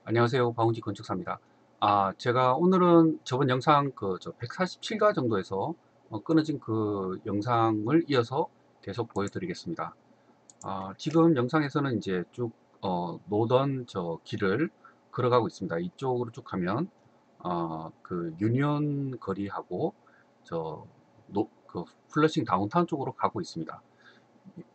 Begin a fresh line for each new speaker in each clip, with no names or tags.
안녕하세요. 박운지 건축사입니다. 제가 오늘은 저번 영상 147가 정도에서 끊어진 그 영상을 이어서 계속 보여드리겠습니다. 지금 영상에서는 이제 쭉 노던 저 길을 걸어가고 있습니다. 이쪽으로 쭉 가면 그 유니온 거리하고 그 플러싱 다운타운 쪽으로 가고 있습니다.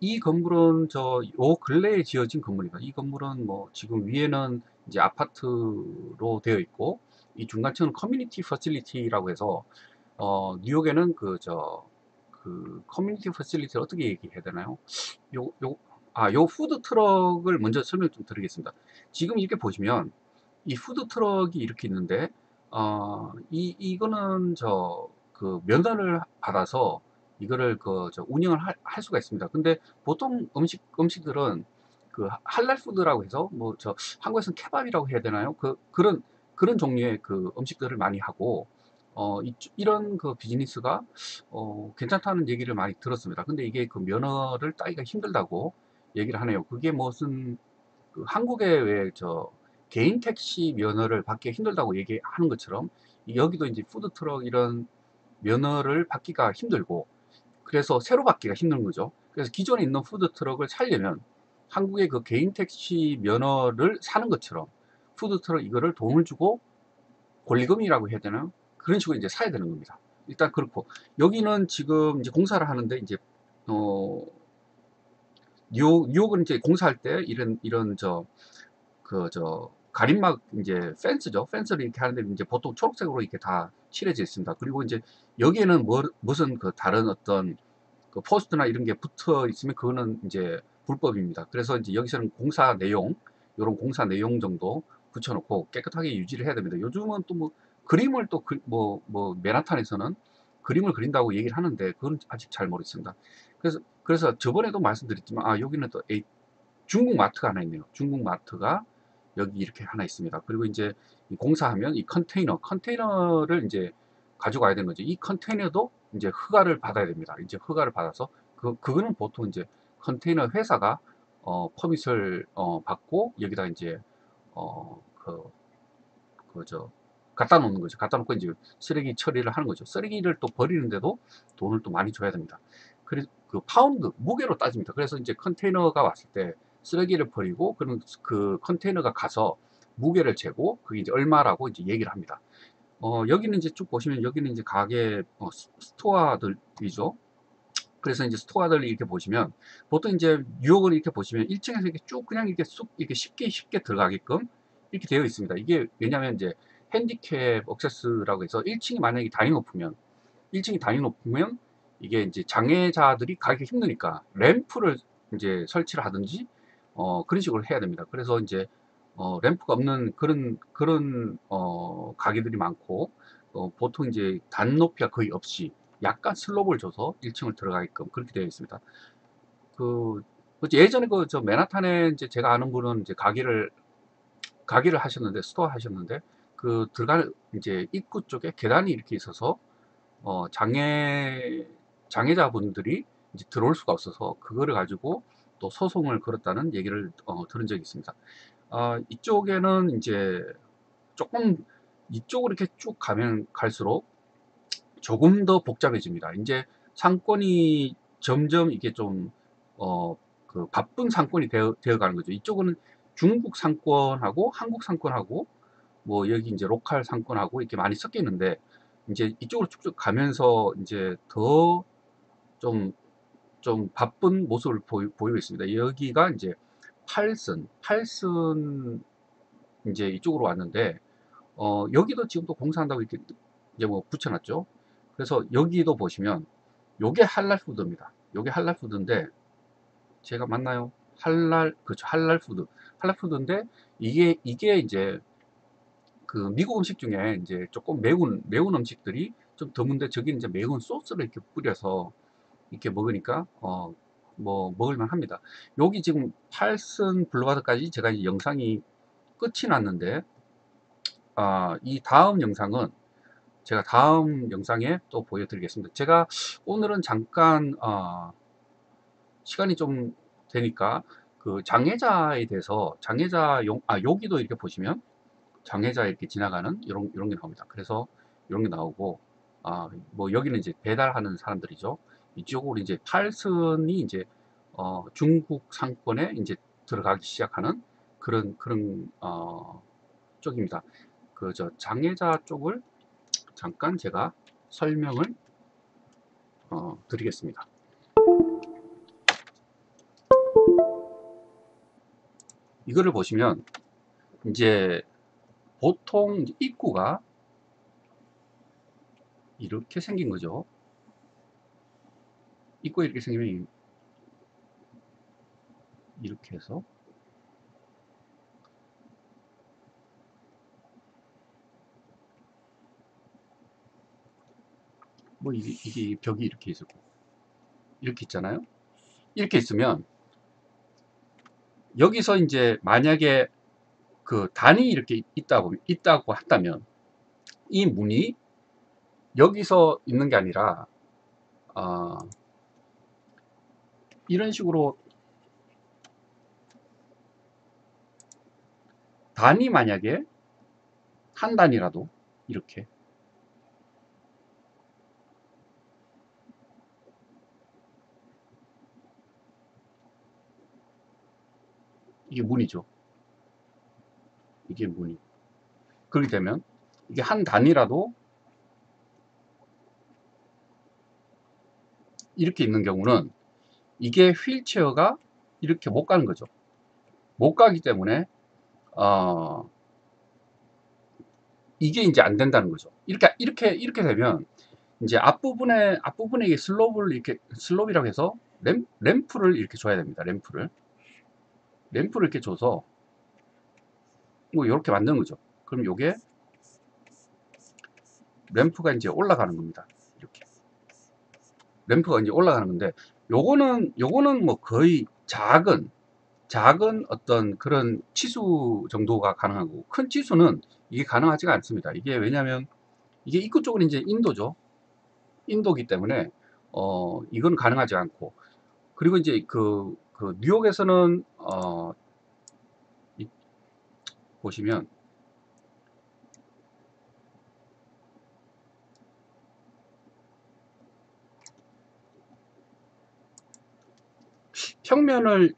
이 건물은 요 근래에 지어진 건물입니다. 이 건물은 뭐 지금 위에는 이제 아파트로 되어 있고, 이 중간층은 커뮤니티 퍼실리티라고 해서 뉴욕에는 그 커뮤니티 퍼실리티를 어떻게 얘기해야 되나요? 요 푸드 트럭을 먼저 설명 좀 드리겠습니다. 지금 이렇게 보시면 이 푸드 트럭이 이렇게 있는데, 이거는 그 면허를 받아서 이거를 운영을 할 수가 있습니다. 근데 보통 음식들은 그 할랄 푸드라고 해서 뭐 한국에서는 케밥이라고 해야 되나요? 그런 종류의 그 음식들을 많이 하고, 이런 그 비즈니스가 괜찮다는 얘기를 많이 들었습니다. 근데 이게 그 면허를 따기가 힘들다고 얘기를 하네요. 그게 무슨 그 한국에 왜 개인 택시 면허를 받기 힘들다고 얘기하는 것처럼, 여기도 이제 푸드트럭 이런 면허를 받기가 힘들고, 그래서 새로 받기가 힘든 거죠. 그래서 기존에 있는 푸드트럭을 살려면 한국의 그 개인 택시 면허를 사는 것처럼 푸드트럭 이거를 돈을 주고 권리금이라고 해야 되나요? 그런 식으로 이제 사야 되는 겁니다. 일단 그렇고, 여기는 지금 이제 공사를 하는데, 이제 어 뉴욕은 이제 공사할 때 이런 가림막 이제 펜스죠. 펜스를 이렇게 하는데 이제 보통 초록색으로 이렇게 다 칠해져 있습니다. 그리고 이제 여기에는 무슨 그 다른 어떤 그 포스트나 이런 게 붙어 있으면 그거는 이제 불법입니다. 그래서 이제 여기서는 공사 내용, 이런 공사 내용 정도 붙여놓고 깨끗하게 유지를 해야 됩니다. 요즘은 또 뭐 그림을 또 맨하탄에서는 그림을 그린다고 얘기를 하는데, 그건 아직 잘 모르겠습니다. 그래서 저번에도 말씀드렸지만, 여기는 또 중국 마트가 하나 있네요. 중국 마트가 여기 이렇게 하나 있습니다. 그리고 이제 공사하면 이 컨테이너를 이제 가져가야 되는 거죠. 이 컨테이너도 이제 허가를 받아야 됩니다. 이제 허가를 받아서 그거는 보통 이제 컨테이너 회사가 퍼밋을 받고 여기다 이제 그 그저 갖다 놓는 거죠. 갖다 놓고 이제 쓰레기 처리를 하는 거죠. 쓰레기를 또 버리는데도 돈을 또 많이 줘야 됩니다. 그래서 그 파운드 무게로 따집니다. 그래서 이제 컨테이너가 왔을 때 쓰레기를 버리고, 그런 그 컨테이너가 가서 무게를 재고 그게 이제 얼마라고 이제 얘기를 합니다. 여기는 이제 쭉 보시면 여기는 이제 가게 스토어들이죠. 그래서 이제 스토어들 이렇게 보시면 보통 이제 뉴욕을 이렇게 보시면 1층에서 이렇게 쭉 그냥 이렇게 쑥 이렇게 쉽게 들어가게끔 이렇게 되어 있습니다. 이게 왜냐하면 이제 핸디캡 액세스라고 해서 1층이 만약에 다이 높으면 1층이 다이 높으면 이게 이제 장애자들이 가기 힘드니까 램프를 이제 설치를 하든지 그런 식으로 해야 됩니다. 그래서 이제 램프가 없는 그런 가게들이 많고, 보통 이제 단 높이가 거의 없이 약간 슬롭을 줘서 1층을 들어가게끔 그렇게 되어 있습니다. 그 예전에 맨하탄에 이제 제가 아는 분은 이제 가게를 하셨는데, 스토어 하셨는데, 그 들어갈 이제 입구 쪽에 계단이 이렇게 있어서 장애자분들이 이제 들어올 수가 없어서 그거를 가지고 또 소송을 걸었다는 얘기를 들은 적이 있습니다. 이쪽에는 이제 조금 이쪽으로 이렇게 쭉 가면 갈수록 조금 더 복잡해집니다. 이제 상권이 점점 이게 좀 그 바쁜 상권이 되어 가는 거죠. 이쪽은 중국 상권하고 한국 상권하고 뭐 여기 이제 로컬 상권하고 이렇게 많이 섞여 있는데, 이제 이쪽으로 쭉쭉 가면서 이제 더 좀 바쁜 모습을 보이고 있습니다. 여기가 이제 팔슨 이제 이쪽으로 왔는데, 여기도 지금 또 공사한다고 이렇게 이제 뭐 붙여놨죠. 그래서 여기도 보시면 요게 할랄 푸드입니다. 요게 할랄 푸드인데, 제가 맞나요? 그렇죠. 할랄 푸드인데, 이게 이제 그 미국 음식 중에 이제 조금 매운 음식들이 좀 드문데, 저기 이제 매운 소스를 이렇게 뿌려서 이렇게 먹으니까 뭐 먹을만 합니다. 여기 지금 팔슨 블루바드까지 제가 이 영상이 끝이 났는데, 이 다음 영상은 제가 다음 영상에 또 보여드리겠습니다. 제가 오늘은 잠깐 시간이 좀 되니까 그 장애자에 대해서 여기도 이렇게 보시면 장애자 이렇게 지나가는 이런 게 나옵니다. 그래서 이런 게 나오고, 뭐 여기는 이제 배달하는 사람들이죠. 이쪽으로 이제 팔선이 이제 중국 상권에 이제 들어가기 시작하는 그런 쪽입니다. 그 저 장애자 쪽을 잠깐 제가 설명을 드리겠습니다. 이거를 보시면 이제 보통 입구가 이렇게 생긴 거죠. 입구가 이렇게 생기면 이렇게 해서 뭐 이게 벽이 이렇게 있고 이렇게 있잖아요. 이렇게 있으면 여기서 이제 만약에 그 단이 이렇게 있다고 한다면 이 문이 여기서 있는 게 아니라 이런 식으로 단이 만약에 한 단이라도 이렇게 이게 문이죠. 이게 문이. 그렇게 되면 이게 한 단이라도 이렇게 있는 경우는 이게 휠체어가 이렇게 못 가는 거죠. 못 가기 때문에 이게 이제 안 된다는 거죠. 이렇게 되면 이제 앞부분에 이게 슬롭이라고 해서 램프를 이렇게 줘야 됩니다. 램프를 이렇게 줘서 뭐 이렇게 만드는 거죠. 그럼 요게 램프가 이제 올라가는 겁니다. 이렇게 램프가 이제 올라가는 건데 요거는 뭐 거의 작은 어떤 그런 치수 정도가 가능하고 큰 치수는 이게 가능하지가 않습니다. 이게 왜냐하면 이게 입구 쪽은 이제 인도죠. 인도기 때문에 이건 가능하지 않고 그리고 이제 그 뉴욕에서는 보시면 평면을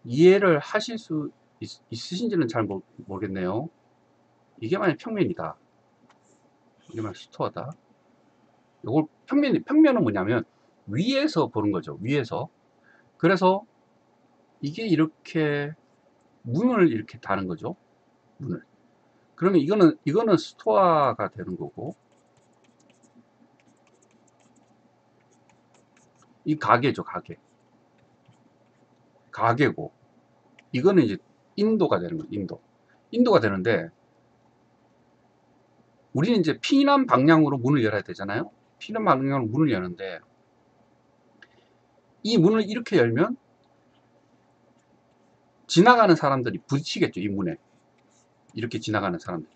이해를 하실 수 있으신지는 잘 모르겠네요. 이게 만약 평면이다. 이게 만약 스토어다. 요걸 평면은 뭐냐면 위에서 보는 거죠. 위에서. 그래서 이게 이렇게 문을 이렇게 다는 거죠. 문을. 그러면 이거는 스토어가 되는 거고 이 가게죠, 가게. 가게고 이거는 이제 인도가 되는 거예요. 인도가 되는데 우리는 이제 피난 방향으로 문을 열어야 되잖아요. 피난 방향으로 문을 여는데 이 문을 이렇게 열면 지나가는 사람들이 부딪히겠죠. 이 문에 이렇게 지나가는 사람들이.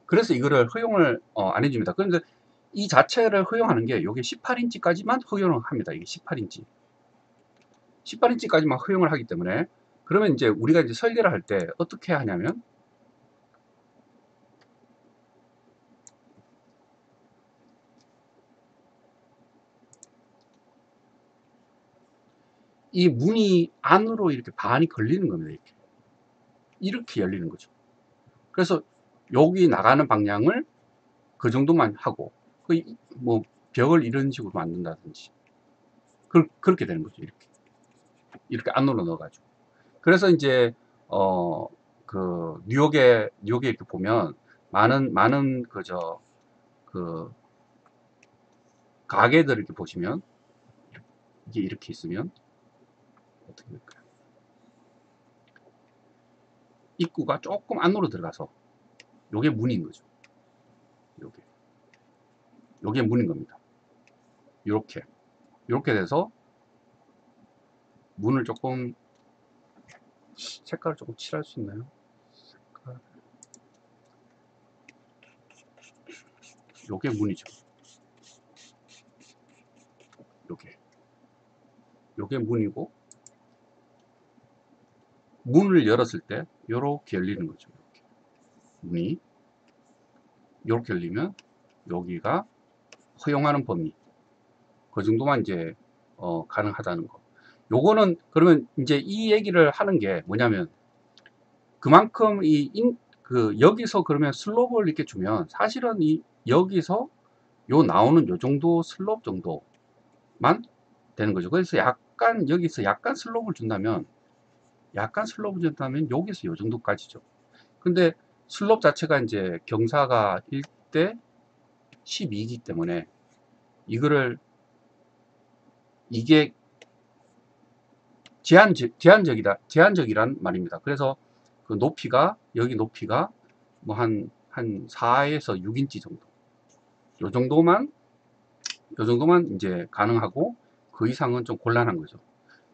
그래서 이거를 허용을 안 해줍니다. 그런데 이 자체를 허용하는 게 이게 18인치까지만 허용을 합니다. 이게 18인치까지만 허용을 하기 때문에 그러면 이제 우리가 이제 설계를 할 때 어떻게 하냐면 이 문이 안으로 이렇게 반이 걸리는 겁니다. 이렇게 열리는 거죠. 그래서 여기 나가는 방향을 그 정도만 하고 뭐 벽을 이런 식으로 만든다든지 그렇게 되는 거죠. 이렇게 안으로 넣어가지고. 그래서 이제 그 뉴욕에 이렇게 보면 많은 그 가게들 이렇게 보시면 이게 이렇게 있으면 어떻게 될까요? 입구가 조금 안으로 들어가서 요게 문인 거죠. 요게 문인 겁니다. 요렇게 돼서 문을 조금 색깔을 조금 칠할 수 있나요? 요게 문이죠. 요게 문이고 문을 열었을 때 요렇게 열리는 거죠. 문이 이렇게 열리면 여기가 허용하는 범위, 그 정도만 이제 가능하다는 거. 요거는 그러면 이제 이 얘기를 하는 게 뭐냐면, 그만큼 여기서 그러면 슬롭을 이렇게 주면 사실은 여기서 요 나오는 요 정도 슬롭 정도만 되는 거죠. 그래서 약간 여기서 약간 슬롭을 준다면 여기서 요 정도까지죠. 근데 슬롭 자체가 이제 경사가 1대 12이기 때문에 이게 제한적이란 말입니다. 그래서 그 여기 높이가 뭐 한 4에서 6인치 정도. 요 정도만 이제 가능하고, 그 이상은 좀 곤란한 거죠.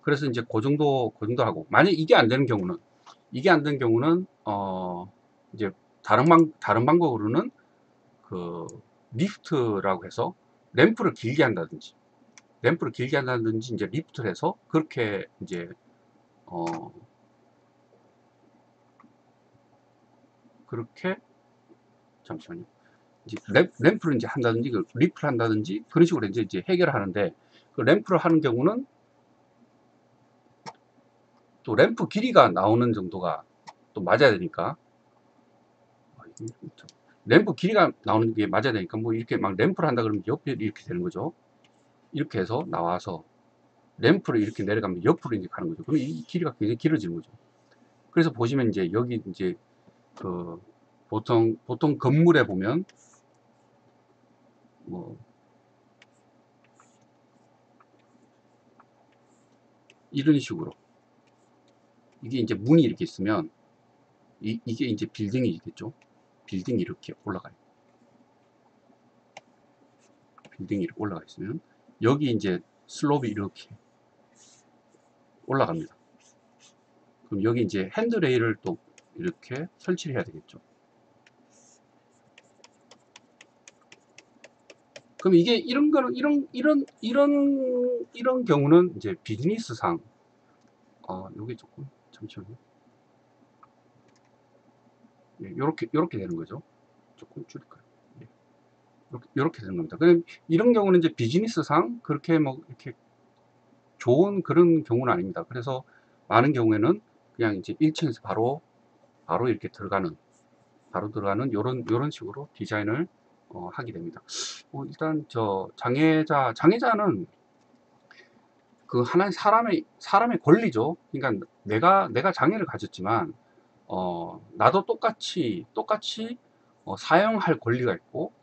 그래서 이제 그 정도 하고, 만약 이게 안 되는 경우는, 이제 다른 방법으로는 그 리프트라고 해서 램프를 길게 한다든지 이제 리프트를 해서 그렇게 이제 그렇게 잠시만요. 이제 램프를 이제 한다든지 리프를 한다든지 그런 식으로 이제 해결하는데, 그 램프를 하는 경우는 또 램프 길이가 나오는 정도가 또 맞아야 되니까, 램프 길이가 나오는 게 맞아야 되니까 뭐 이렇게 막 램프를 한다 그러면 옆에 이렇게 되는 거죠. 이렇게 해서 나와서 램프를 이렇게 내려가면 옆으로 이제 가는 거죠. 그럼 이 길이가 굉장히 길어지는 거죠. 그래서 보시면 이제 여기 이제 그 보통 건물에 보면 뭐 이런 식으로 이게 이제 문이 이렇게 있으면 이게 이제 빌딩이 있겠죠. 빌딩이 이렇게 올라가요. 빌딩이 이렇게 올라가 있으면 여기 이제 슬롭이 이렇게 올라갑니다. 그럼 여기 이제 핸드레일을 또 이렇게 설치를 해야 되겠죠. 그럼 이게 이런 거는 이런 경우는 이제 비즈니스상 요게 조금 잠시만요. 예, 요렇게 되는 거죠. 조금 줄일까요? 예, 요렇게 되는 겁니다. 그럼 이런 경우는 이제 비즈니스상 그렇게 뭐 이렇게 좋은 그런 경우는 아닙니다. 그래서 많은 경우에는 그냥 이제 1층에서 바로 이렇게 들어가는 요런 식으로 디자인을 하게 됩니다. 일단 저 장애자는 그 하나의 사람의 권리죠. 그러니까 내가 장애를 가졌지만 나도 똑같이 사용할 권리가 있고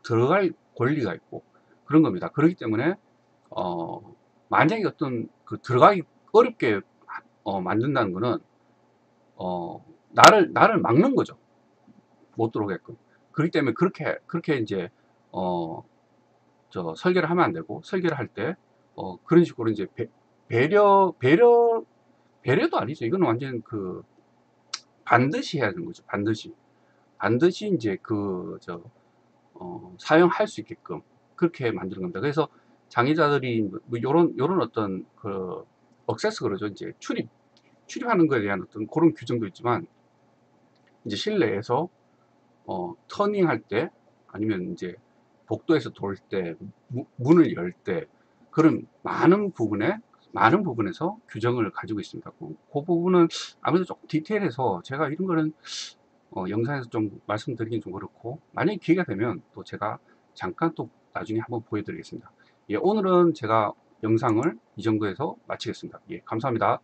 들어갈 권리가 있고 그런 겁니다. 그렇기 때문에 만약에 어떤 그 들어가기 어렵게 만든다는 거는 나를 막는 거죠. 못 들어오게끔. 그렇기 때문에 그렇게 이제 설계를 하면 안 되고, 설계를 할 때 그런 식으로 이제 배려 배려도 아니죠. 이거는 완전 그 반드시 해야 되는 거죠. 반드시 이제 사용할 수 있게끔 그렇게 만드는 겁니다. 그래서 장애자들이 뭐 요런 어떤 그 억세스 그러죠. 이제 출입하는 거에 대한 어떤 그런 규정도 있지만, 이제 실내에서 터닝할 때 아니면 이제 복도에서 돌 때 문을 열 때 그런 많은 부분에서 규정을 가지고 있습니다. 그 부분은 아무래도 조금 디테일해서 제가 이런 거는 영상에서 좀 말씀드리긴 좀 그렇고, 만약에 기회가 되면 또 제가 잠깐 또 나중에 한번 보여드리겠습니다. 예, 오늘은 제가 영상을 이 정도에서 마치겠습니다. 예, 감사합니다.